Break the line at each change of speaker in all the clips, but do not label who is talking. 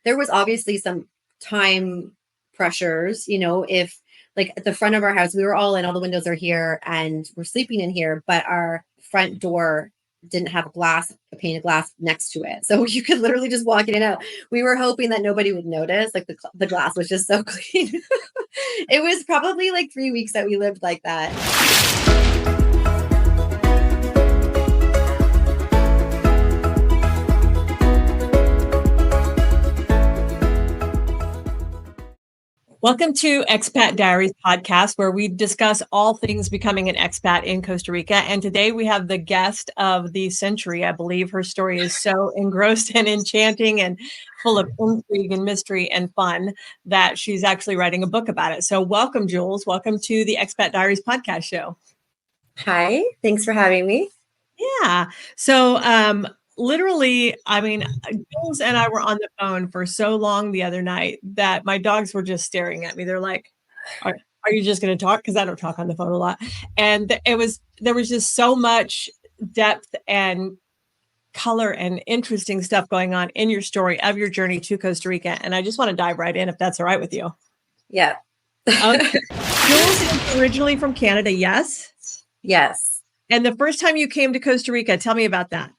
there was obviously some time pressures, if like at the front of our house, we were all in, all the windows are here and we're sleeping in here, but our front door didn't have a pane of glass next to it. So you could literally just walk in and out. We were hoping that nobody would notice. Like the glass was just so clean. It was probably like 3 weeks that we lived like that.
Welcome to Expat Diaries podcast, where we discuss all things becoming an expat in Costa Rica. And today we have the guest of the century. I believe her story is so engrossed and enchanting and full of intrigue and mystery and fun that she's actually writing a book about it. So welcome, Jules. Welcome to the Expat Diaries podcast show.
Hi, thanks for having me.
Yeah. So, literally, I mean, Jules and I were on the phone for so long the other night that my dogs were just staring at me. They're like, are you just going to talk? Because I don't talk on the phone a lot. And there was just so much depth and color and interesting stuff going on in your story of your journey to Costa Rica. And I just want to dive right in, if that's all right with you.
Yeah.
Okay. Jules is originally from Canada, yes?
Yes.
And the first time you came to Costa Rica, tell me about that.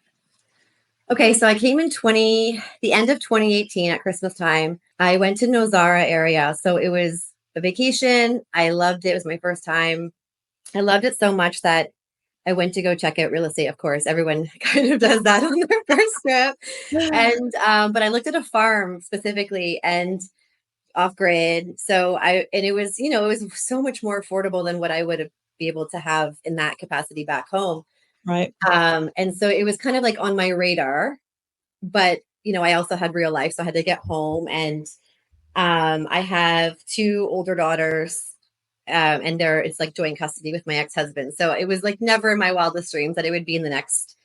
Okay, so I came in the end of 2018 at Christmas time. I went to Nozara area. So it was a vacation. I loved it. It was my first time. I loved it so much that I went to go check out real estate. Of course, everyone kind of does that on their first trip. And but I looked at a farm specifically and off grid. So it was, it was so much more affordable than what I would have be able to have in that capacity back home.
Right.
And so it was kind of like on my radar, but I also had real life. So I had to get home, and I have two older daughters, and it's like joint custody with my ex-husband. So it was like never in my wildest dreams that it would be in the next,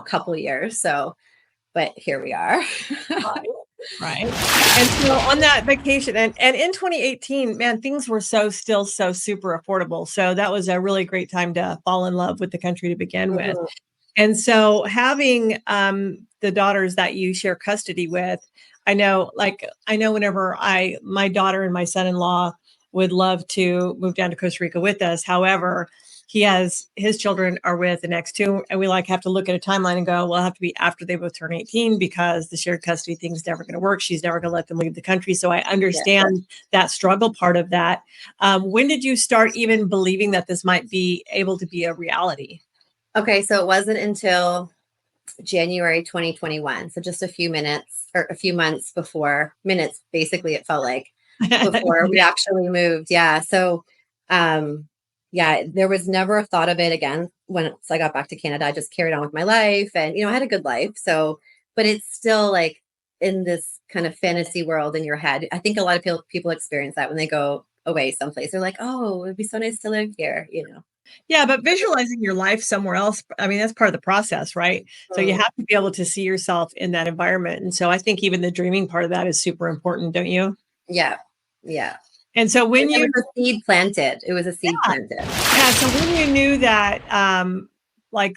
couple of years. So, but here we are.
Right. And so on that vacation and in 2018, man, things were so super affordable. So that was a really great time to fall in love with the country to begin with. And so having the daughters that you share custody with, I know whenever my daughter and my son-in-law would love to move down to Costa Rica with us. However, his children are with the next two, and we have to look at a timeline and go, well, it'll have to be after they both turn 18 because the shared custody thing's never going to work. She's never going to let them leave the country. So I understand that struggle part of that. When did you start even believing that this might be able to be a reality?
Okay, so it wasn't until January 2021. So just a few months before, basically, it felt like, before we actually moved. Yeah. So, there was never a thought of it again. Once I got back to Canada, I just carried on with my life, and, I had a good life. So, but it's still like in this kind of fantasy world in your head. I think a lot of people experience that when they go away someplace. They're like, oh, it'd be so nice to live here,
Yeah, but visualizing your life somewhere else, I mean, that's part of the process, right? So you have to be able to see yourself in that environment. And so I think even the dreaming part of that is super important, don't you?
Yeah. Yeah.
And so when
it was a seed planted.
Yeah. So when you knew that,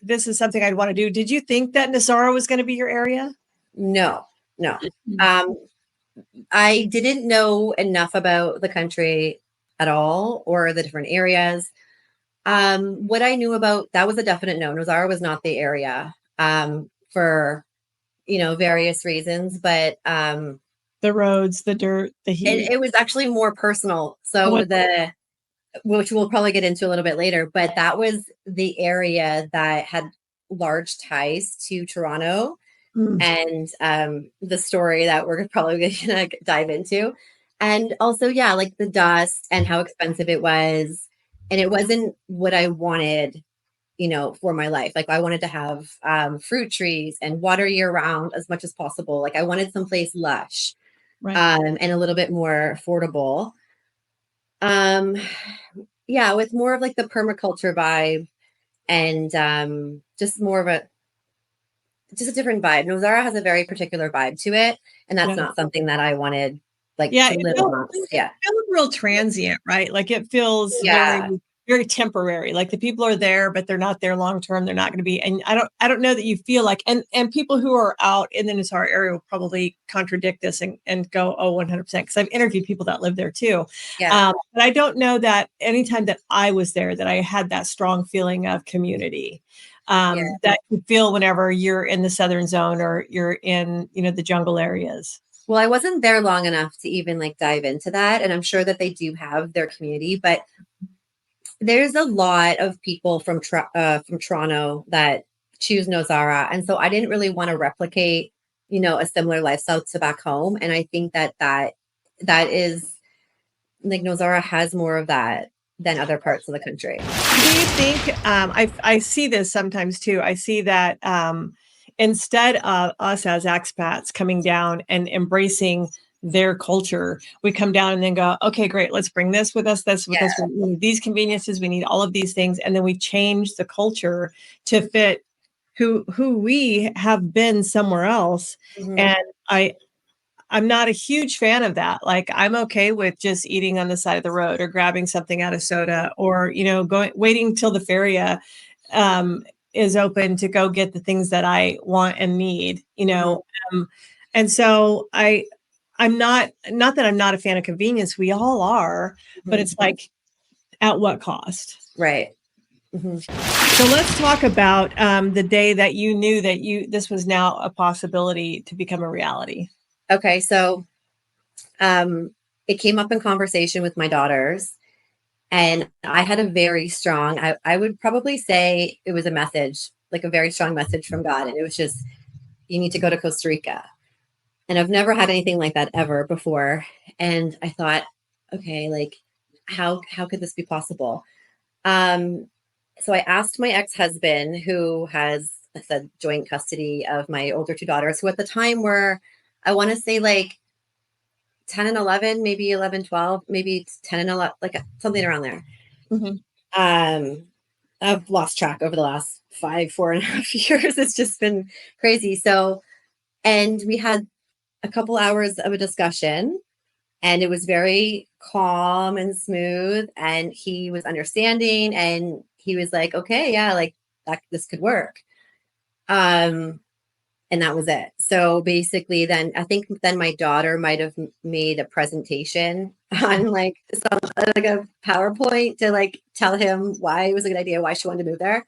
this is something I'd want to do, did you think that Nozara was going to be your area?
No. I didn't know enough about the country at all, or the different areas. What I knew about, that was a definite no. Nozara was not the area, for, various reasons, but,
the roads, the dirt, the heat.
It was actually more personal. So which we'll probably get into a little bit later, but that was the area that had large ties to Toronto, and the story that we're probably going to dive into. And also, like the dust and how expensive it was. And it wasn't what I wanted, for my life. Like I wanted to have fruit trees and water year round as much as possible. Like I wanted someplace lush. Right. And a little bit more affordable. With more of like the permaculture vibe, and just more of a different vibe. Nozara has a very particular vibe to it, and that's not something that I wanted to live amongst.
It feels real transient, right? Like it feels very very temporary. Like the people are there, but they're not there long term. They're not going to be. And I don't know that you feel like, and people who are out in the Nassau area will probably contradict this and go, oh, 100%. Because I've interviewed people that live there too.
Yeah.
But I don't know that anytime that I was there, that I had that strong feeling of community that you feel whenever you're in the Southern Zone or you're in, the jungle areas.
Well, I wasn't there long enough to even like dive into that. And I'm sure that they do have their community, but there's a lot of people from Toronto that choose Nozara. And so I didn't really want to replicate, a similar lifestyle to back home. And I think that is like Nozara has more of that than other parts of the country.
Do you think, I see this sometimes too. I see that instead of us as expats coming down and embracing their culture, we come down and then go, okay, great, let's bring this with us. That's with us. We need these conveniences. We need all of these things. And then we change the culture to fit who we have been somewhere else. Mm-hmm. And I'm not a huge fan of that. Like I'm okay with just eating on the side of the road or grabbing something out of soda or, waiting till the feria is open to go get the things that I want and need, and so I'm not that I'm not a fan of convenience. We all are, but it's like, at what cost?
Right.
Mm-hmm. So let's talk about the day that you knew that this was now a possibility to become a reality.
Okay. So it came up in conversation with my daughters, and I had a very strong, I would probably say it was a message, like a very strong message from God. And it was just, you need to go to Costa Rica. And I've never had anything like that ever before. And I thought, okay, like how could this be possible? So I asked my ex-husband, who has, I said, joint custody of my older two daughters, who at the time were, I want to say like 10 and 11, maybe 11, 12, maybe 10 and 11, like something around there. Mm-hmm. I've lost track over the last 4.5 years. It's just been crazy. So, and we had a couple hours of a discussion, and it was very calm and smooth, and he was understanding, and he was like, okay, yeah, like this could work. And that was it. So basically then I think my daughter might have made a presentation on like a PowerPoint to like tell him why it was a good idea, why she wanted to move there.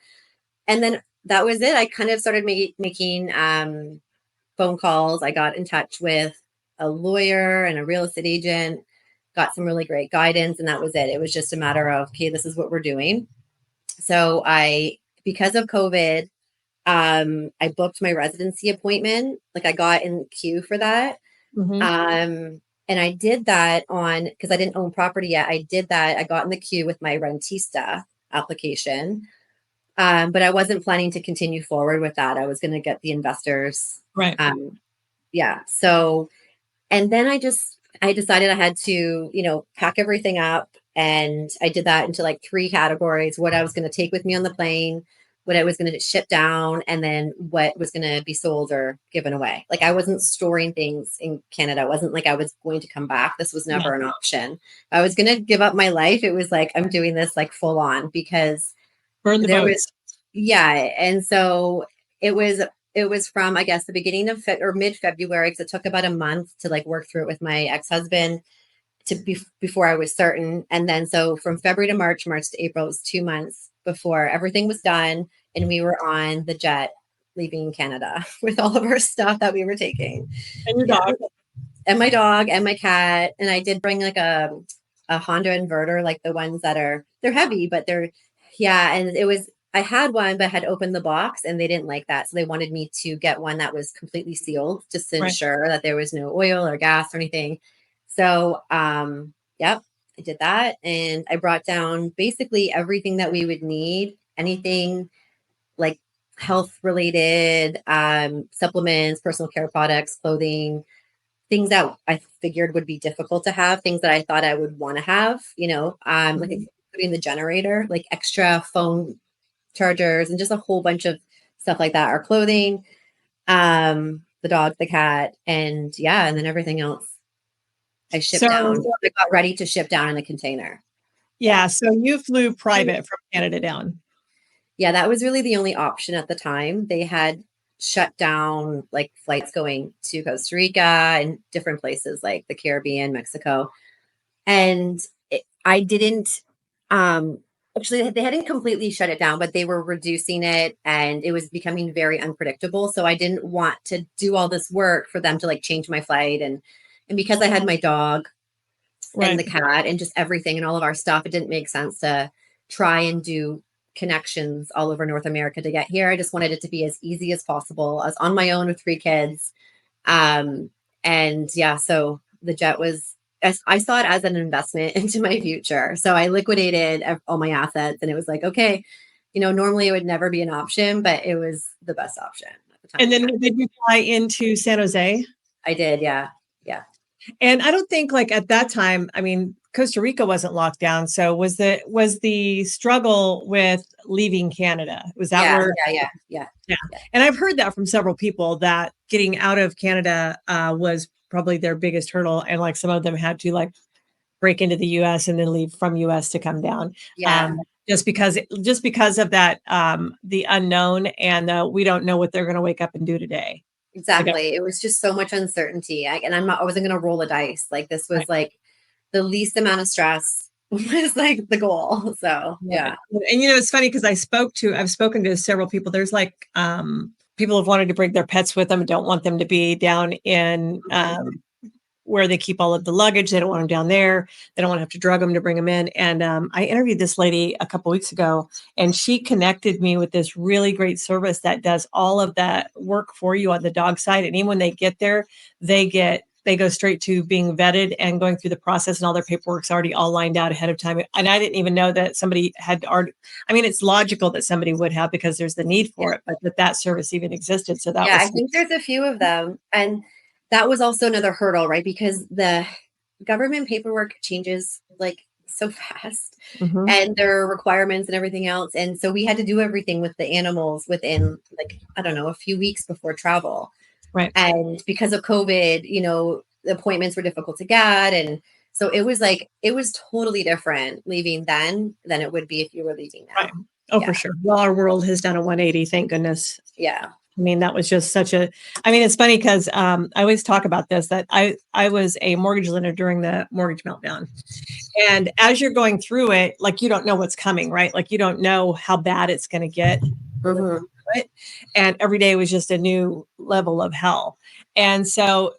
And then that was it. I kind of started making phone calls. I got in touch with a lawyer and a real estate agent, got some really great guidance, and that was it. It was just a matter of, okay, this is what we're doing. So because of COVID, I booked my residency appointment. Like I got in queue for that. Mm-hmm. And I did that because I didn't own property yet. I did that. I got in the queue with my rentista application. But I wasn't planning to continue forward with that. I was going to get the investors.
Right.
Yeah. So, and then I decided I had to, pack everything up. And I did that into like 3 categories: what I was going to take with me on the plane, what I was going to ship down, and then what was going to be sold or given away. Like I wasn't storing things in Canada. It wasn't like I was going to come back. This was never an option. If I was going to give up my life, it was like, I'm doing this like full on, because
burn the boats.
And so it was from, I guess, the beginning of mid-February, because it took about a month to like work through it with my ex-husband before I was certain. And then so from February to March to April, it was 2 months before everything was done. And we were on the jet leaving Canada with all of our stuff that we were taking.
And your dog.
And my dog and my cat. And I did bring like a Honda inverter, like the ones they're heavy, but and I had one, but had opened the box and they didn't like that. So they wanted me to get one that was completely sealed, just to ensure that there was no oil or gas or anything. So, I did that. And I brought down basically everything that we would need, anything like health related, supplements, personal care products, clothing, things that I figured would be difficult to have, things that I thought I would want to have, like including the generator, like extra phone chargers, and just a whole bunch of stuff like that. Our clothing, the dog, the cat, and then everything else I shipped down. I got ready to ship down in a container.
Yeah. So you flew private from Canada down.
Yeah, that was really the only option at the time. They had shut down like flights going to Costa Rica and different places like the Caribbean, Mexico. And I didn't actually they hadn't completely shut it down, but they were reducing it and it was becoming very unpredictable. So I didn't want to do all this work for them to like change my flight and because I had my dog and the cat and just everything and all of our stuff, it didn't make sense to try and do connections all over North America to get here. I just wanted it to be as easy as possible. I was on my own with 3 kids. And yeah, so the jet was, I saw it as an investment into my future. So I liquidated all my assets and it was like, okay, normally it would never be an option, but it was the best option at the time.
And then did you fly into San Jose?
I did. Yeah. Yeah.
And I don't think like at that time, I mean, Costa Rica wasn't locked down. So was the struggle with leaving Canada? Was that where?
Yeah.
And I've heard that from several people that getting out of Canada was probably their biggest hurdle. And like some of them had to like break into the US and then leave from US to come down.
Yeah.
Just because of that, the unknown and we don't know what they're going to wake up and do today.
Exactly. It was just so much uncertainty. I wasn't going to roll a dice. Like this was like the least amount of stress was like the goal. So yeah.
And it's funny because I've spoken to several people. There's like people have wanted to bring their pets with them and don't want them to be down in where they keep all of the luggage. They don't want them down there. They don't want to have to drug them to bring them in. And I interviewed this lady a couple of weeks ago, and she connected me with this really great service that does all of that work for you on the dog side. And even when they get there, they go straight to being vetted and going through the process, and all their paperwork's already all lined out ahead of time. And I didn't even know that somebody had already, I mean, it's logical that somebody would have because there's the need for it, but that service even existed. So that
I think there's a few of them. And that was also another hurdle, right? Because the government paperwork changes like so fast and there are requirements and everything else. And so we had to do everything with the animals within like, I don't know, a few weeks before travel.
Right.
And because of COVID, the appointments were difficult to get. And so it was totally different leaving then than it would be if you were leaving now.
Right. Oh, for sure. Well, our world has done a 180, thank goodness.
Yeah.
I mean, that was just it's funny because I always talk about this, that I was a mortgage lender during the mortgage meltdown. And as you're going through it, like, you don't know what's coming, right? Like, you don't know how bad it's going to get. And every day was just a new level of hell. And so,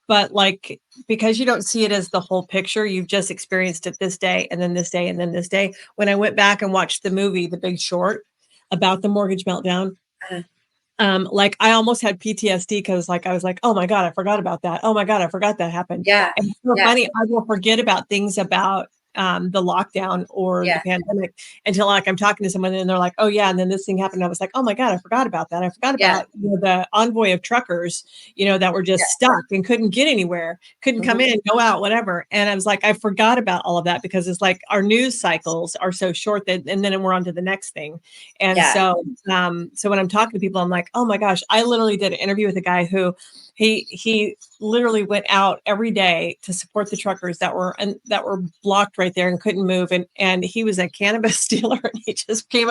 but like, because you don't see it as the whole picture, you've just experienced it this day and then this day and then this day. When I went back and watched the movie, The Big Short, about the mortgage meltdown, like I almost had PTSD because like I was like, oh my God, I forgot about that. Oh my God, I forgot that happened.
Yeah.
And it's so funny, I will forget about things about the lockdown or the pandemic until like I'm talking to someone and they're like, oh yeah, and then this thing happened. I was like, oh my God, I forgot about that. I forgot about the envoy of truckers, that were just stuck and couldn't get anywhere, couldn't come in, go out, whatever. And I was like, I forgot about all of that because it's like our news cycles are so short that, and then we're on to the next thing. And so when I'm talking to people, I'm like, oh my gosh, I literally did an interview with a guy who he literally went out every day to support the truckers that were blocked right there and couldn't move. And he was a cannabis dealer, and he just came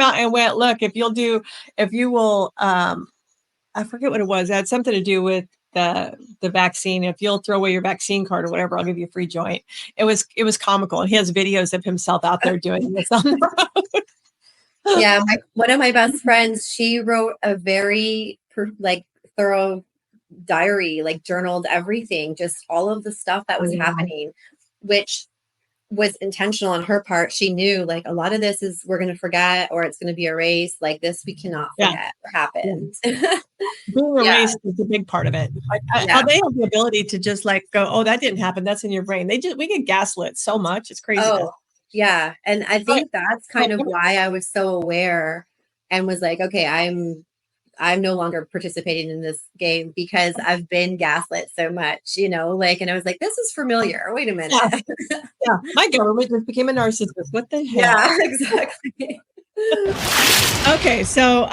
out and went, look, if you will, I forget what it was. It had something to do with the vaccine. If you'll throw away your vaccine card or whatever, I'll give you a free joint. It was comical. And he has videos of himself out there doing this on the road.
Yeah. One of my best friends, she wrote a very thorough diary, like journaled everything, just all of the stuff that was happening, which was intentional on her part. She knew like a lot of this is we're going to forget or it's going to be erased. Like this, we cannot forget what happened.
Being erased is a big part of it. They have the ability to just like go, oh, that didn't happen. That's in your brain. We get gaslit so much. It's crazy.
Oh, yeah. And I think that's kind of why I was so aware and was like, okay, I'm no longer participating in this game because I've been gaslit so much, and I was like, this is familiar. Wait a minute.
Yeah. My government just became a narcissist. What the hell?
Yeah, exactly.
Okay. So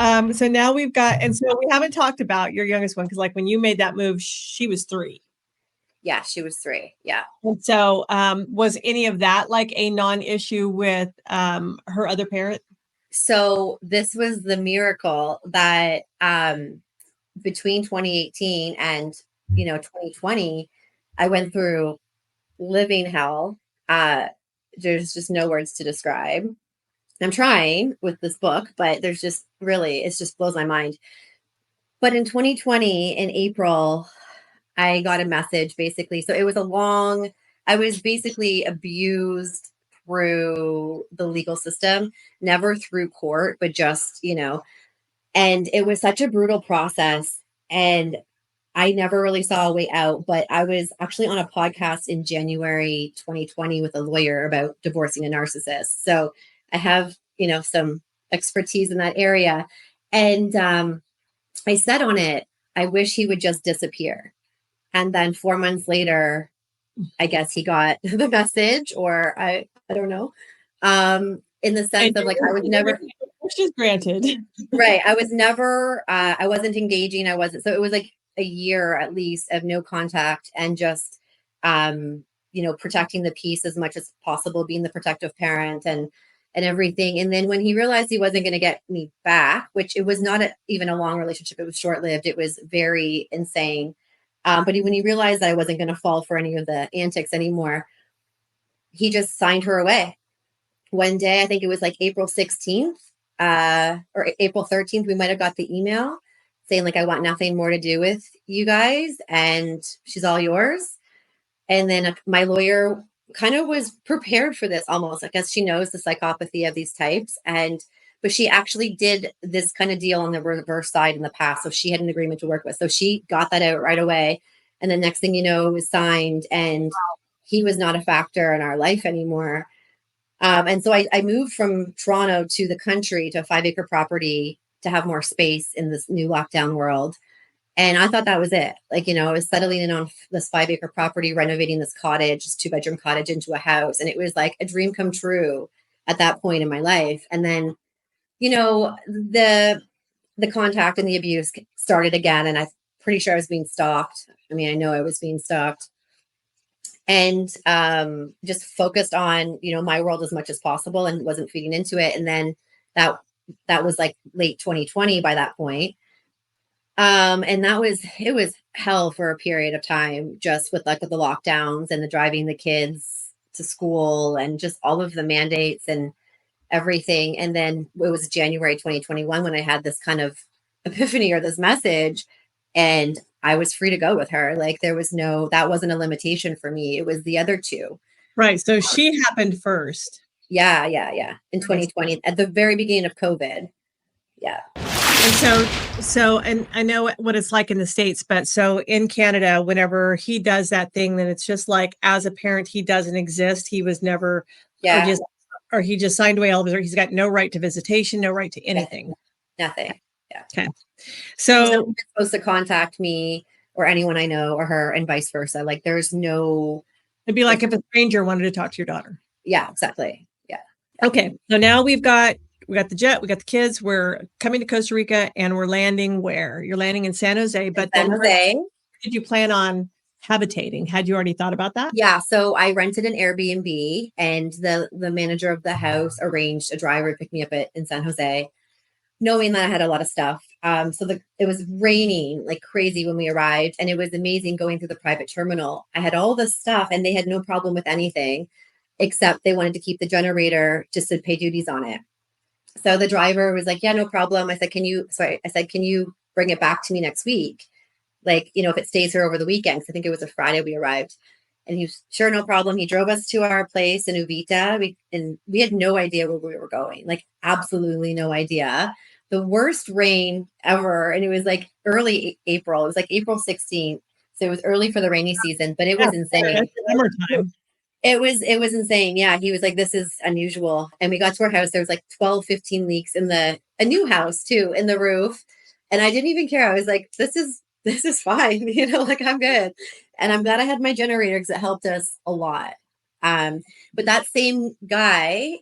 now we've got, and so we haven't talked about your youngest one. Cause like when you made that move, she was 3.
Yeah, she was 3. Yeah.
And so, was any of that like a non-issue with her other parent?
So this was the miracle that between 2018 and 2020, I went through living hell. There's just no words to describe. I'm trying with this book, but there's just really, it just blows my mind. But in 2020, in April, I got a message basically. So it was I was basically abused through the legal system, never through court, but just, and it was such a brutal process. And I never really saw a way out, but I was actually on a podcast in January 2020 with a lawyer about divorcing a narcissist. So I have, some expertise in that area. And I said on it, I wish he would just disappear. And then 4 months later, I guess he got the message, or I don't know. In the sense of like, I was never,
which is granted.
right. I was never, I wasn't engaging. I wasn't. So it was like a year at least of no contact and just, protecting the peace as much as possible, being the protective parent and everything. And then when he realized he wasn't going to get me back, which it was not even a long relationship, it was short lived. It was very insane. But when he realized that I wasn't going to fall for any of the antics anymore, he just signed her away. One day, I think it was like April 16th or April 13th, we might have got the email saying like, I want nothing more to do with you guys and she's all yours. And then my lawyer kind of was prepared for this almost. I guess she knows the psychopathy of these types. But she actually did this kind of deal on the reverse side in the past. So she had an agreement to work with. So she got that out right away. And the next thing you know, it was signed and he was not a factor in our life anymore. And so I moved from Toronto to the country to a 5-acre property to have more space in this new lockdown world. And I thought that was it. Like, I was settling in on this 5-acre property, renovating this cottage, this 2-bedroom cottage into a house. And it was like a dream come true at that point in my life. And then, the contact and the abuse started again. And I'm pretty sure I was being stalked. I mean, I know I was being stalked. And just focused on, my world as much as possible and wasn't feeding into it. And then that was like late 2020 by that point. And it was hell for a period of time, just with like the lockdowns and the driving the kids to school and just all of the mandates and everything. And then it was January 2021 when I had this kind of epiphany or this message, and I was free to go with her. Like that wasn't a limitation for me. It was the other two.
Right. So she happened first.
Yeah. In 2020, at the very beginning of COVID. Yeah.
And so, and I know what it's like in the States, but so in Canada, whenever he does that thing, then it's just like, as a parent, he doesn't exist. He was never, or he just signed away all of his, he's got no right to visitation, no right to anything.
Nothing. Yeah.
Okay. So
he's supposed to contact me or anyone I know or her and vice versa. Like there's no.
It'd be like if a stranger wanted to talk to your daughter.
Yeah, exactly. Yeah.
Okay. So now we got the jet, we got the kids, we're coming to Costa Rica and we're landing where? You're landing in San Jose, but
San Jose.
Did you plan on habitating? Had you already thought about that?
Yeah. So I rented an Airbnb and the manager of the house arranged a driver to pick me up in San Jose, knowing that I had a lot of stuff. It was raining like crazy when we arrived, and it was amazing going through the private terminal. I had all this stuff and they had no problem with anything, except they wanted to keep the generator just to pay duties on it. So the driver was like, yeah, no problem. I said, can you bring it back to me next week? Like, if it stays here over the weekend. I think it was a Friday we arrived. And he was, sure, no problem. He drove us to our place in Uvita. We had no idea where we were going, like absolutely no idea. The worst rain ever. And it was like early April. It was like April 16th. So it was early for the rainy season, but it was insane.
Summertime.
It was insane. Yeah. He was like, this is unusual. And we got to our house. There was like 12, 15 leaks in a new house too, in the roof. And I didn't even care. I was like, this is fine. Like I'm good. And I'm glad I had my generator because it helped us a lot. But that same guy,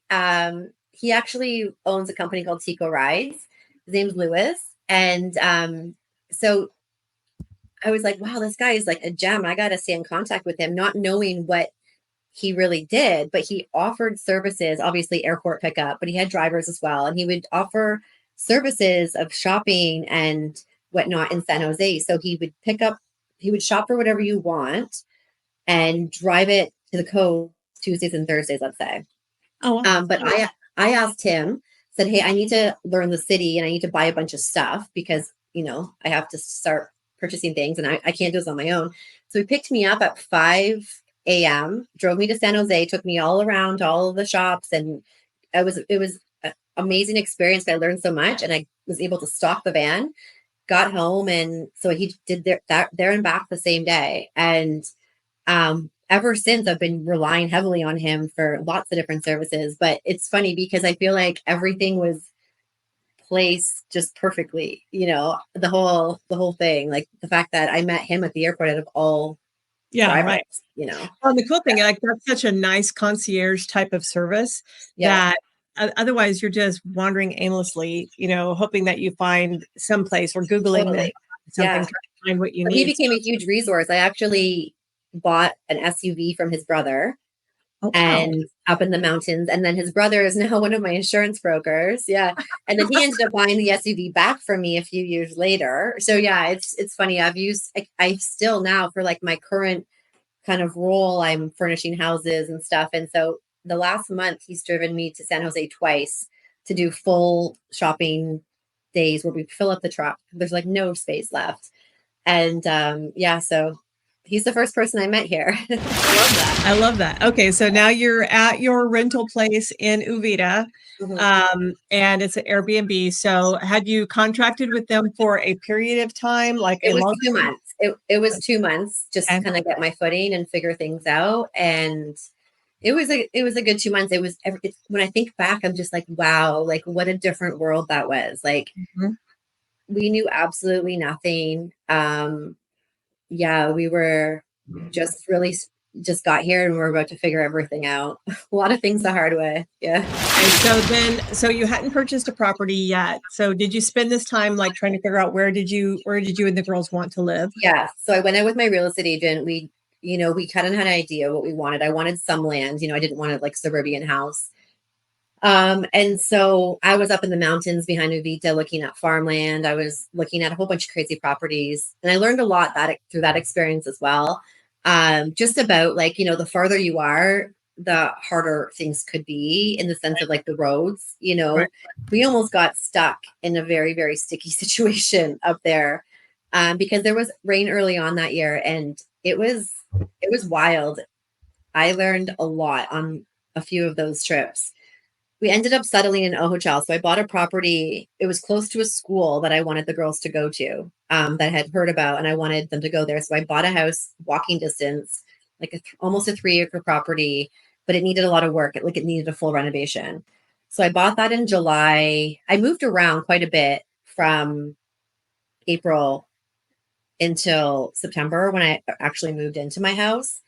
he actually owns a company called Tico Rides. His name's Lewis. And so I was like, wow, this guy is like a gem. I got to stay in contact with him, not knowing what he really did, but he offered services, obviously airport pickup, but he had drivers as well. And he would offer services of shopping and whatnot in San Jose. So he would he would shop for whatever you want and drive it to the coast Tuesdays and Thursdays, let's say.
Oh, wow.
But I asked him, said, hey, I need to learn the city and I need to buy a bunch of stuff because, I have to start purchasing things and I can't do this on my own. So he picked me up at 5 a.m., drove me to San Jose, took me all around all of the shops. And it was an amazing experience. I learned so much and I was able to stock the van, got home. And so he did there and back the same day. And ever since I've been relying heavily on him for lots of different services. But it's funny because I feel like everything was placed just perfectly, the whole thing, like the fact that I met him at the airport out of all drivers,
right. Well, the cool thing, like that's such a nice concierge type of service that otherwise you're just wandering aimlessly, hoping that you find someplace or Googling something to find what you need.
He became a huge resource. I actually bought an SUV from his brother and up in the mountains. And then his brother is now one of my insurance brokers. Yeah. And then he ended up buying the SUV back from me a few years later. So yeah, it's funny. I still now for like my current kind of role, I'm furnishing houses and stuff. And so the last month he's driven me to San Jose twice to do full shopping days where we fill up the truck. There's like no space left. And so he's the first person I met here.
I love that. Okay. So now you're at your rental place in Uvita, and it's an Airbnb. So had you contracted with them for a period of time? Like
it was 2 months. It was 2 months just to kind of get my footing and figure things out. And it was a good 2 months. When I think back, I'm just like, wow, like what a different world that was. Like we knew absolutely nothing. We were just got here and we're about to figure everything out. A lot of things the hard way. Yeah.
And so you hadn't purchased a property yet. So did you spend this time like trying to figure out where did you and the girls want to live?
Yeah. So I went out with my real estate agent. We kind of had an idea what we wanted. I wanted some land, I didn't want a like suburban house. And so I was up in the mountains behind Uvita looking at farmland. I was looking at a whole bunch of crazy properties and I learned a lot through that experience as well. Just about like, the farther you are, the harder things could be in the sense of like the roads, we almost got stuck in a very, very sticky situation up there. Because there was rain early on that year and it was wild. I learned a lot on a few of those trips. We ended up settling in a hotel. So I bought a property. It was close to a school that I wanted the girls to go to, that I had heard about, and I wanted them to go there. So I bought a house walking distance, like almost a 3-acre property, but it needed a lot of work. It needed a full renovation. So I bought that in July. I moved around quite a bit from April until September when I actually moved into my house.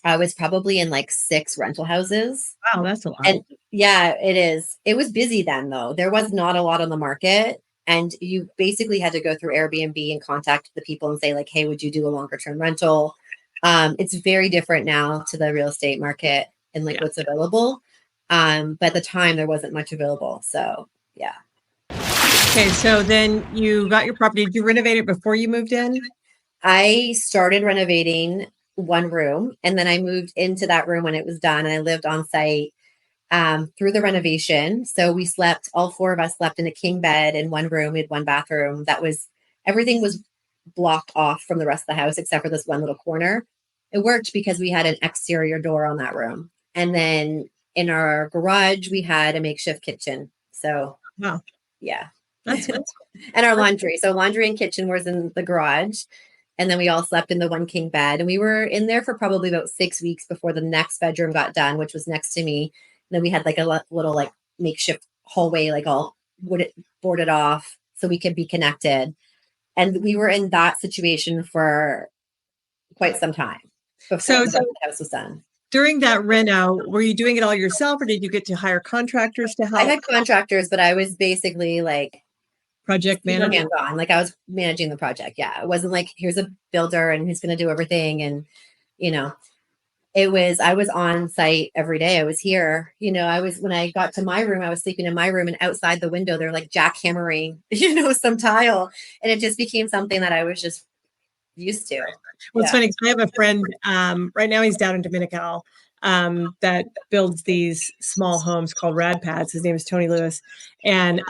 I was probably in like 6 rental houses.
Wow, that's a lot.
And yeah, it is. It was busy then though. There was not a lot on the market. And you basically had to go through Airbnb and contact the people and say like, hey, would you do a longer term rental? It's very different now to the real estate market and like what's available. But at the time there wasn't much available. So yeah.
Okay. So then you got your property. Did you renovate it before you moved in?
I started renovating one room and then I moved into that room when it was done and I lived on site through the renovation. So we slept, all 4 of us slept in a king bed in one room. We had one bathroom. Everything was blocked off from the rest of the house except for this one little corner. It worked because we had an exterior door on that room. And then in our garage, we had a makeshift kitchen. So
wow.
Yeah.
That's
and our laundry. So laundry and kitchen was in the garage. And then we all slept in the one king bed. And we were in there for probably about 6 weeks before the next bedroom got done, which was next to me. And then we had like a little like makeshift hallway, like all boarded off so we could be connected. And we were in that situation for quite some time before the house was done.
During that reno, were you doing it all yourself or did you get to hire contractors to help?
I had contractors, but I was basically like
project manager.
Hands-on. Like I was managing the project. Yeah. It wasn't like here's a builder and he's going to do everything. And, you know, I was on site every day. I was here, you know, when I got to my room, I was sleeping in my room, and outside the window, they're like jackhammering, you know, some tile. And it just became something that I was just used to.
Well, it's funny. I have a friend, right now he's down in Dominical, that builds these small homes called rad pads. His name is Tony Lewis. And,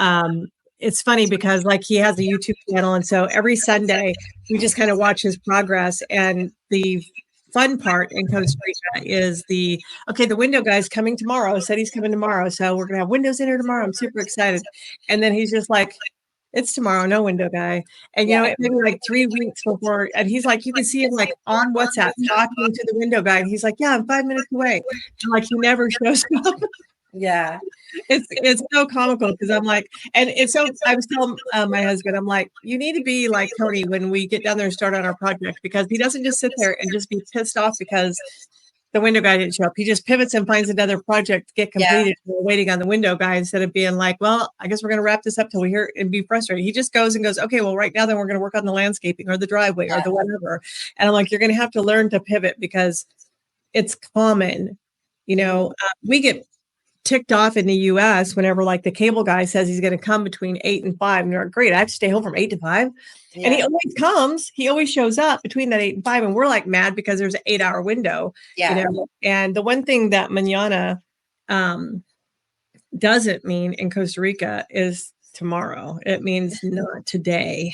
it's funny because like he has a YouTube channel. And so every Sunday we just kind of watch his progress. And the fun part in Costa Rica is the window guy's coming tomorrow. Said he's coming tomorrow. So we're going to have windows in here tomorrow. I'm super excited. And then he's just like, it's tomorrow, no window guy. And, you know, maybe like 3 weeks before, and he's like, you can see him like on WhatsApp talking to the window guy. And he's like, yeah, I'm 5 minutes away. And like, he never shows up.
Yeah.
It's so comical because I'm like, and it's so, I was telling my husband, I'm like, you need to be like Tony when we get down there and start on our project, because he doesn't just sit there and just be pissed off because the window guy didn't show up. He just pivots and finds another project to get completed. We're waiting on the window guy instead of being like, well, I guess we're going to wrap this up till we hear it and be frustrated. He just goes and goes, okay, well, right now then we're going to work on the landscaping or the driveway or the whatever. And I'm like, you're going to have to learn to pivot because it's common. You know, we get ticked off in the US whenever like the cable guy says he's going to come between 8 and 5. And you're like, great, I have to stay home from 8 to 5. Yeah. And he always comes, he always shows up between that 8 and 5. And we're like mad because there's an 8-hour window. Yeah. You know? And the one thing that mañana doesn't mean in Costa Rica is tomorrow. It means not today.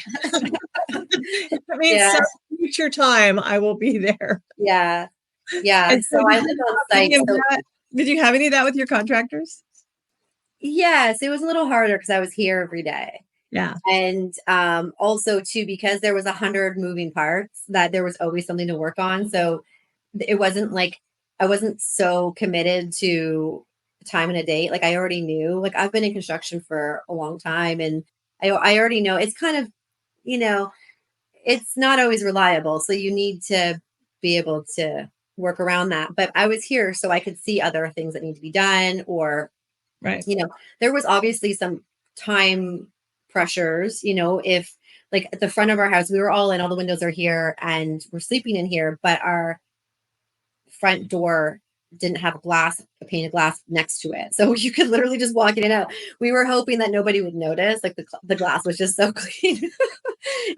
It means some future time I will be there.
Yeah. Yeah. And so I lived on site.
Did you have any of that with your contractors?
Yes, it was a little harder because I was here every day.
Yeah.
And also too, because there was 100 moving parts, that there was always something to work on. So it wasn't like I wasn't so committed to time and a date. Like I already knew, like I've been in construction for a long time, and I already know it's kind of, you know, it's not always reliable. So you need to be able to work around that. But I was here so I could see other things that need to be done, or, you know, there was obviously some time pressures, you know, if like at the front of our house, we were all in, all the windows are here and we're sleeping in here, but our front door didn't have a pane of glass next to it. So you could literally just walk in and out. We were hoping that nobody would notice. Like the glass was just so clean.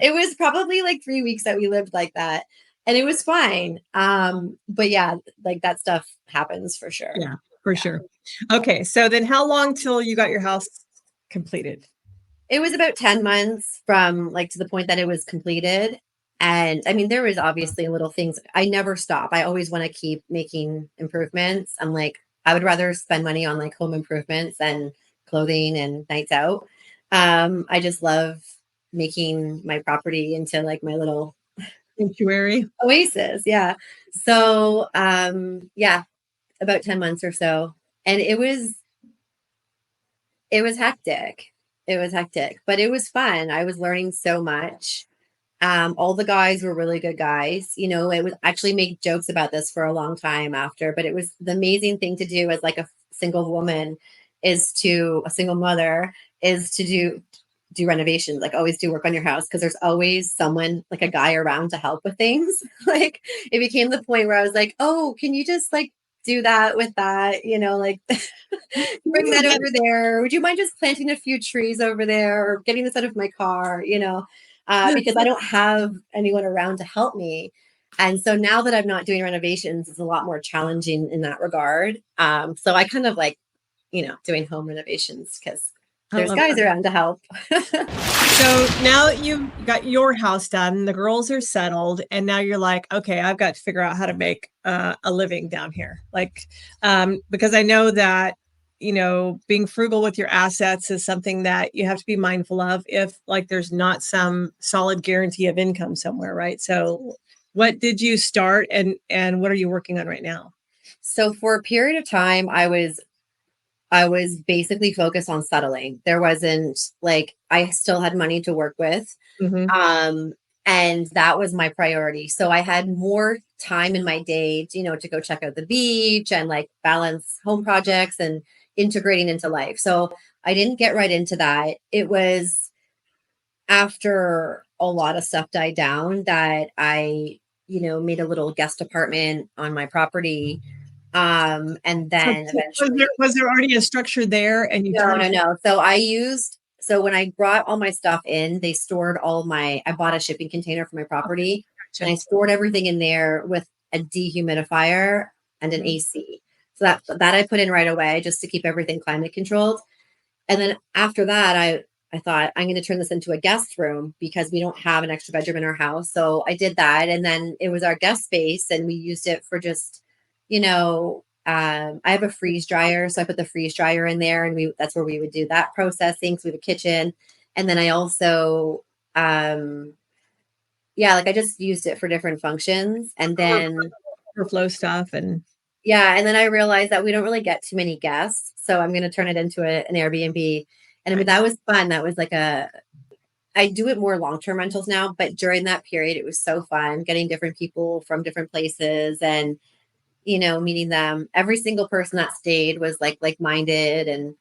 It was probably like 3 weeks that we lived like that. And it was fine. But yeah, like that stuff happens for sure.
Yeah, for sure. Okay. So then how long till you got your house completed?
It was about 10 months from like to the point that it was completed. And I mean, there was obviously little things. I never stop. I always want to keep making improvements. I'm like, I would rather spend money on like home improvements and clothing and nights out. I just love making my property into like my little
sanctuary
oasis. Yeah. So, yeah, about 10 months or so. And it was hectic. It was hectic, but it was fun. I was learning so much. All the guys were really good guys. You know, it was actually make jokes about this for a long time after, but it was the amazing thing to do as like a single woman a single mother is to do renovations, like always do work on your house, because there's always someone, like a guy around to help with things. Like it became the point where I was like, oh, can you just like do that with that, you know, like bring that over there. Would you mind just planting a few trees over there or getting this out of my car, you know, because I don't have anyone around to help me. And so now that I'm not doing renovations, it's a lot more challenging in that regard. So I kind of like, you know, doing home renovations because there's guys around to help.
So now you got your house done, the girls are settled, and now you're like, okay, I've got to figure out how to make a living down here. Like, because I know that, you know, being frugal with your assets is something that you have to be mindful of if like there's not some solid guarantee of income somewhere, right? So what did you start and what are you working on right now?
So for a period of time, I was basically focused on settling. There wasn't like, I still had money to work with. Mm-hmm. And that was my priority. So I had more time in my day, you know, to go check out the beach and like balance home projects and integrating into life. So I didn't get right into that. It was after a lot of stuff died down that I, made a little guest apartment on my property. And then eventually
was there already a structure there and you
no. So when I brought all my stuff in, they stored I bought a shipping container for my property and I stored everything in there with a dehumidifier and an AC. So that I put in right away just to keep everything climate controlled. And then after that, I thought I'm going to turn this into a guest room because we don't have an extra bedroom in our house. So I did that. And then it was our guest space and we used it for just, I have a freeze dryer. So I put the freeze dryer in there and that's where we would do that processing. So we have a kitchen. And then I also, I just used it for different functions. And then
overflow stuff. And
then I realized that we don't really get too many guests. So I'm going to turn it into an Airbnb. And I mean, that was fun. That was I do it more long-term rentals now, but during that period, it was so fun getting different people from different places and, meeting them. Every single person that stayed was like-minded. And,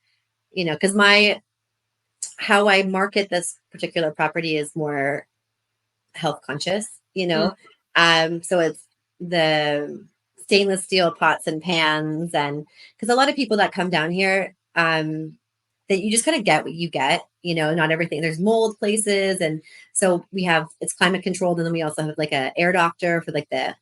because how I market this particular property is more health conscious, so it's the stainless steel pots and pans. And because a lot of people that come down here, that you just kind of get what you get, not everything. There's mold places. And so it's climate controlled. And then we also have like a air doctor for like the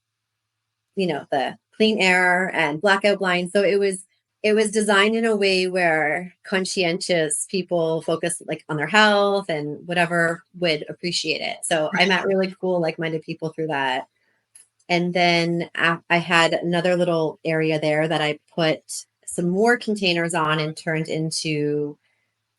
clean air and blackout blinds. So it was designed in a way where conscientious people focus like on their health and whatever would appreciate it. So I met really cool, like-minded people through that. And then I had another little area there that I put some more containers on and turned into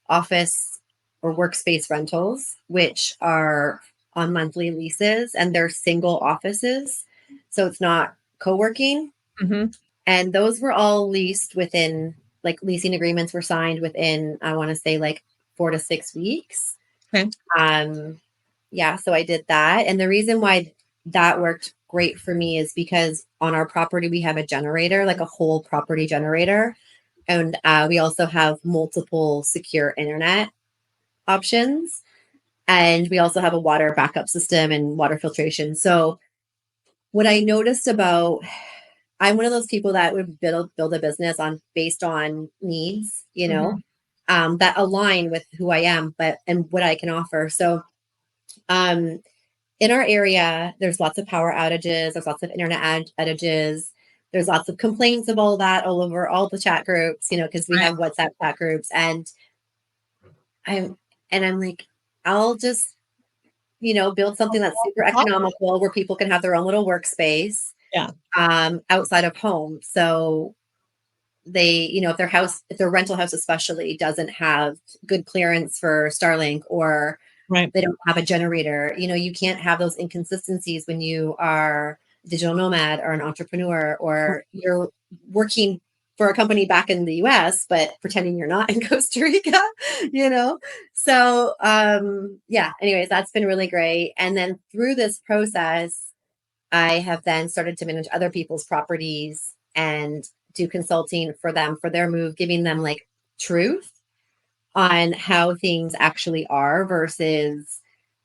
office or workspace rentals, which are on monthly leases and they're single offices. So it's not co-working.
Mm-hmm.
And those were all leased within, like, leasing agreements were signed within, I want to say, like 4 to 6 weeks.
Okay.
So I did that. And the reason why that worked great for me is because on our property, we have a generator, like a whole property generator. And we also have multiple secure internet options. And we also have a water backup system and water filtration. So what I noticed I'm one of those people that would build a business based on needs, that align with who I am, and what I can offer. So, in our area, there's lots of power outages. There's lots of internet outages. There's lots of complaints of all that all over all the chat groups, because we have WhatsApp chat groups. And I'm like, I'll just, build something that's super economical where people can have their own little workspace.
Yeah.
Outside of home. So they, if their rental house especially doesn't have good clearance for Starlink, or they don't have a generator, you can't have those inconsistencies when you are a digital nomad or an entrepreneur, or you're working for a company back in the US, but pretending you're not in Costa Rica, So, anyways, that's been really great. And then through this process, I have then started to manage other people's properties and do consulting for them for their move, giving them like truth on how things actually are versus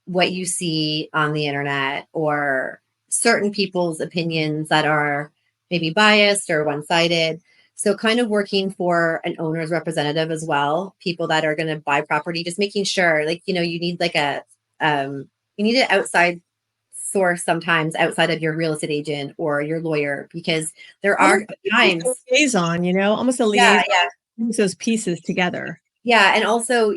what you see on the internet or certain people's opinions that are maybe biased or one-sided. So kind of working for an owner's representative as well, people that are going to buy property, just making sure, like, you need like you need an outside source sometimes outside of your real estate agent or your lawyer, because there are times
liaison, almost a liaison, those pieces together.
Yeah. And also,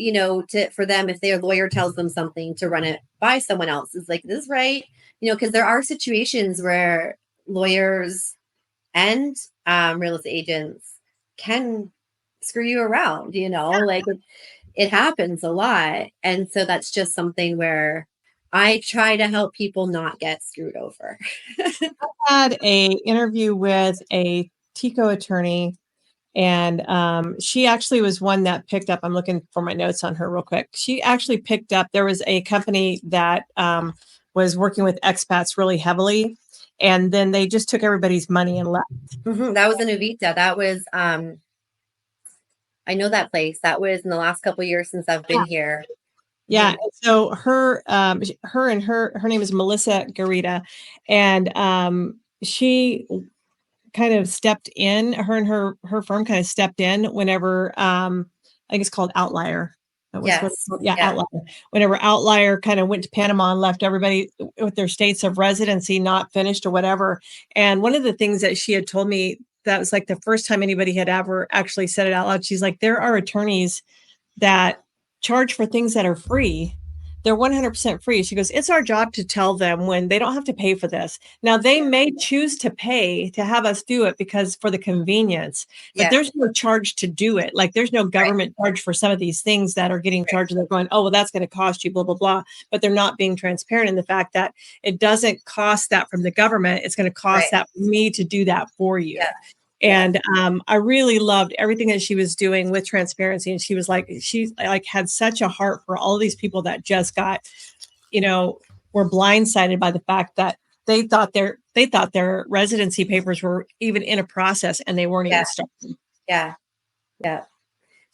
for them, if their lawyer tells them something, to run it by someone else is like, this is right. Because there are situations where lawyers and real estate agents can screw you around, like it happens a lot. And so that's just something where I try to help people not get screwed over.
I had an interview with a TICO attorney, and she actually was one that picked up, I'm looking for my notes on her real quick. She actually picked up, there was a company that was working with expats really heavily, and then they just took everybody's money and left.
Mm-hmm. That was in Uvita. That was, I know that place. That was in the last couple of years since I've been here.
Yeah. So her name is Melissa Garita, and she kind of stepped in. Her and her firm kind of stepped in whenever I think it's called Outlier.
Yes.
Yeah, Outlier. Whenever Outlier kind of went to Panama and left everybody with their states of residency not finished or whatever. And one of the things that she had told me, that was like the first time anybody had ever actually said it out loud. She's like, there are attorneys that charge for things that are free. They're 100% free. She goes, it's our job to tell them when they don't have to pay for this. Now, they may choose to pay to have us do it because for the convenience, but there's no charge to do it. Like there's no government charge for some of these things that are getting charged. And they're going, oh, well, that's going to cost you, blah, blah, blah. But they're not being transparent in the fact that it doesn't cost that from the government. It's going to cost that for me to do that for you. Yeah. And I really loved everything that she was doing with transparency. And she was like, she like had such a heart for all these people that just got, were blindsided by the fact that they thought their residency papers were even in a process and they weren't even started.
Yeah. Yeah.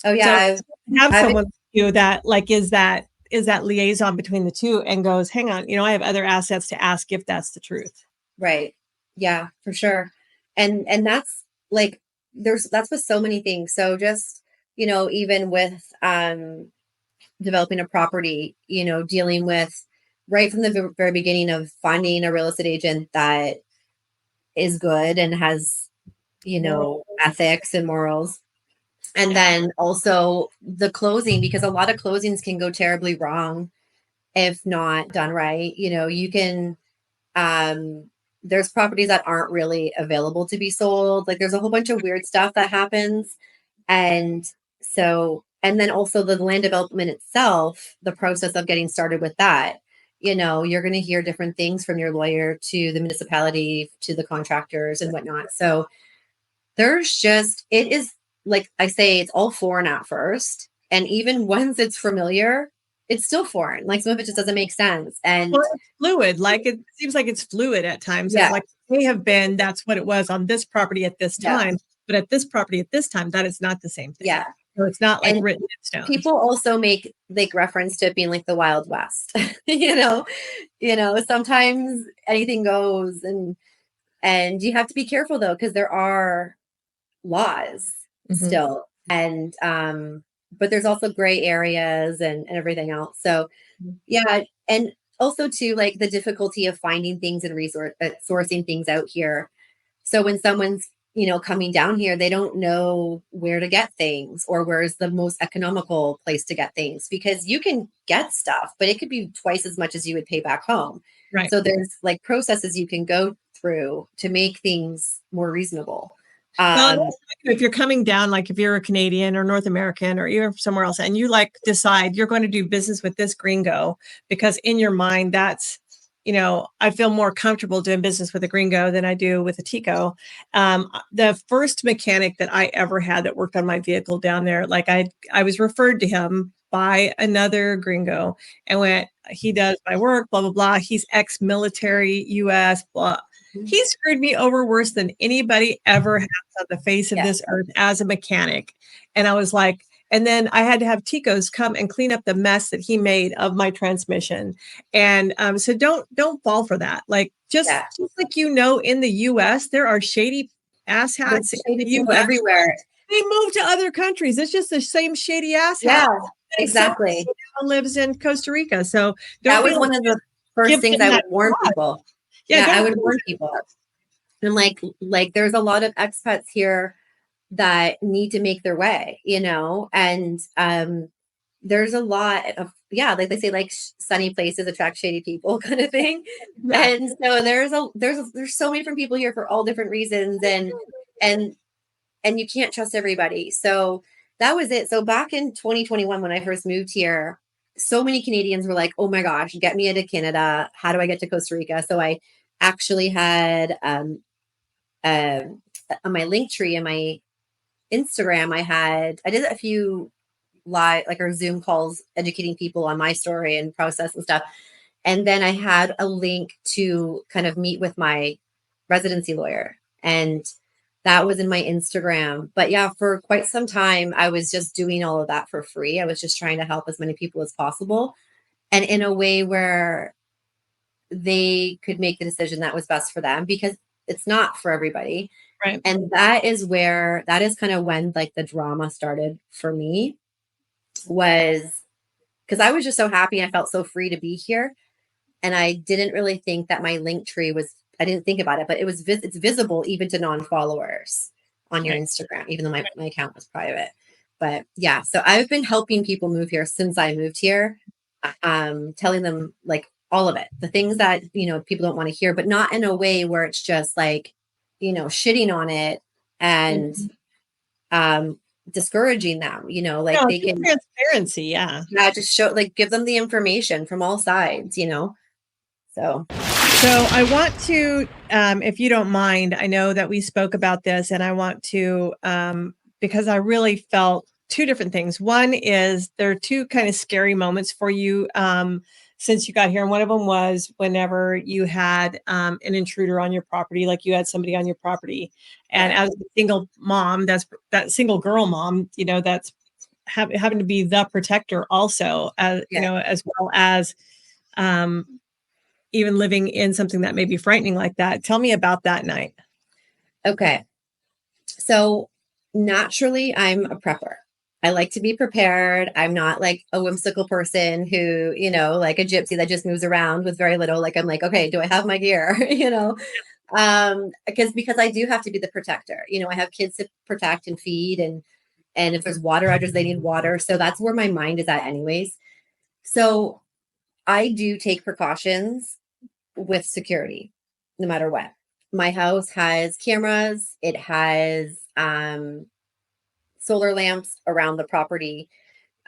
Oh yeah.
So have someone that like is that liaison between the two and goes, hang on, I have other assets to ask if that's the truth.
Right. Yeah, for sure. And that's like that's with so many things. So just, even with developing a property, dealing with right from the very beginning of finding a real estate agent that is good and has, ethics and morals. And then also the closing, because a lot of closings can go terribly wrong if not done right. You can there's properties that aren't really available to be sold. Like there's a whole bunch of weird stuff that happens. And then also the land development itself, the process of getting started with that, you're going to hear different things from your lawyer to the municipality, to the contractors and whatnot. So it is like I say, it's all foreign at first. And even once it's familiar, it's still foreign. Like some of it just doesn't make sense. And
it's fluid. Like it seems like it's fluid at times. Yeah. It's like it may have been, that's what it was on this property at this time, but at this property at this time, that is not the same thing.
Yeah.
So it's not like written in stone.
People also make reference to it being like the Wild West. Sometimes anything goes and you have to be careful though, because there are laws still. And but there's also gray areas and everything else. So yeah. And also too, like the difficulty of finding things and sourcing things out here. So when someone's, coming down here, they don't know where to get things or where's the most economical place to get things, because you can get stuff, but it could be twice as much as you would pay back home.
Right.
So there's like processes you can go through to make things more reasonable.
If you're coming down, like if you're a Canadian or North American or even somewhere else, and you like decide you're going to do business with this gringo, because in your mind, that's, I feel more comfortable doing business with a gringo than I do with a Tico. The first mechanic that I ever had that worked on my vehicle down there, like I was referred to him by another gringo and went, he does my work, blah, blah, blah. He's ex-military, US, blah. He screwed me over worse than anybody ever has on the face of this earth as a mechanic. And I was like, and then I had to have Ticos come and clean up the mess that he made of my transmission. And so don't fall for that. Like just like, in the US, there are shady asshats
everywhere.
They move to other countries. It's just the same shady asshat.
Yeah, exactly.
Lives in Costa Rica. So
that was one of the first things I would warn people. Yeah, I would warn people. And like there's a lot of expats here that need to make their way, and there's a lot of, like they say, like sunny places attract shady people kind of thing. Yeah. And so there's so many different people here for all different reasons, and you can't trust everybody. So that was it. So back in 2021, when I first moved here, so many Canadians were like, oh my gosh, get me into Canada. How do I get to Costa Rica? So I actually had on my link tree and my Instagram, I did a few live, like, or Zoom calls educating people on my story and process and stuff. And then I had a link to kind of meet with my residency lawyer, and that was in my Instagram. But yeah, for quite some time, I was just doing all of that for free. I was just trying to help as many people as possible. and in a way where they could make the decision that was best for them, because it's not for everybody.
Right.
And that is kind of when like the drama started for me, was because I was just so happy. I felt so free to be here. And I didn't really think that my link tree was, I didn't think about it, but it's visible even to non-followers on your Instagram, even though my account was private. But yeah, so I've been helping people move here since I moved here, telling them like all of it, the things that, people don't want to hear, but not in a way where it's just like, shitting on it and discouraging them, like they can
transparency. Yeah.
Yeah, just show, like, give them the information from all sides, So
I want to, if you don't mind, I know that we spoke about this, and I want to, because I really felt two different things. One is there are two kind of scary moments for you since you got here. And one of them was whenever you had an intruder on your property, like you had somebody on your property. And as a single mom, that single girl mom, that's having to be the protector also, as as well as even living in something that may be frightening like that. Tell me about that night.
Okay. So naturally, I'm a prepper. I like to be prepared. I'm not like a whimsical person who, like a gypsy that just moves around with very little. Like, I'm like, okay, do I have my gear? Because I do have to be the protector. I have kids to protect and feed, and if there's water outages, they need water. So that's where my mind is at anyways. So I do take precautions with security, no matter what. My house has cameras. It has solar lamps around the property.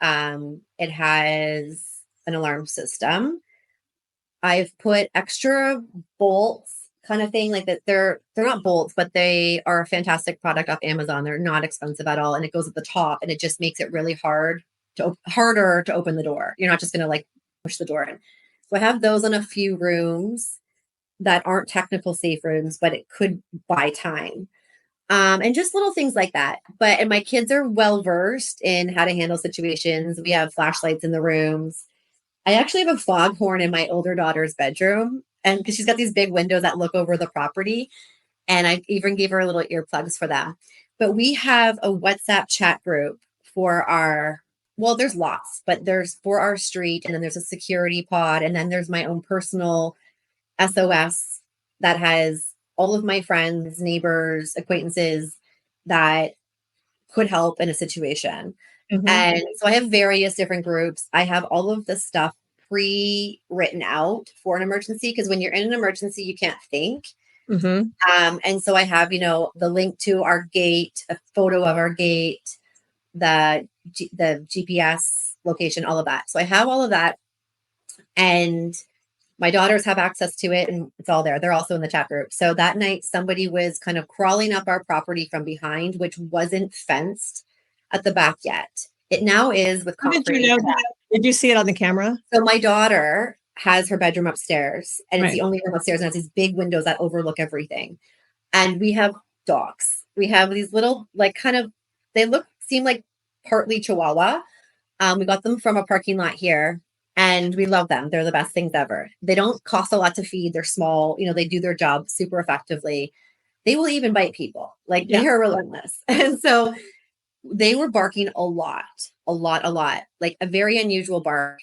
It has an alarm system. I've put extra bolts kind of thing, like that. They're not bolts, but they are a fantastic product off Amazon. They're not expensive at all. And it goes at the top, and it just makes it really harder to open the door. You're not just going to like push the door in. So I have those in a few rooms that aren't technical safe rooms, but it could buy time. And just little things like that. And my kids are well versed in how to handle situations. We have flashlights in the rooms. I actually have a foghorn in my older daughter's bedroom, and because she's got these big windows that look over the property, and I even gave her little earplugs for them. But we have a WhatsApp chat group for there's lots, but there's for our street, and then there's a security pod, and then there's my own personal SOS that has all of my friends, neighbors, acquaintances that could help in a situation. Mm-hmm. And so I have various different groups. I have all of the stuff pre-written out for an emergency, because when you're in an emergency, you can't think. Mm-hmm. And so I have, the link to our gate, a photo of our gate, the GPS location, all of that. So I have all of that. And my daughters have access to it, and it's all there. They're also in the chat group. So that night, somebody was kind of crawling up our property from behind, which wasn't fenced at the back yet. It now is with concrete.
Did you know that? Did you see it on the camera?
So my daughter has her bedroom upstairs, and it's the only room upstairs, and it has these big windows that overlook everything. And we have dogs. We have these little, like, kind of, seem like partly Chihuahua. We got them from a parking lot here. And we love them. They're the best things ever. They don't cost a lot to feed. They're small. They do their job super effectively. They will even bite people. Like, they are relentless. And so they were barking a lot, like a very unusual bark.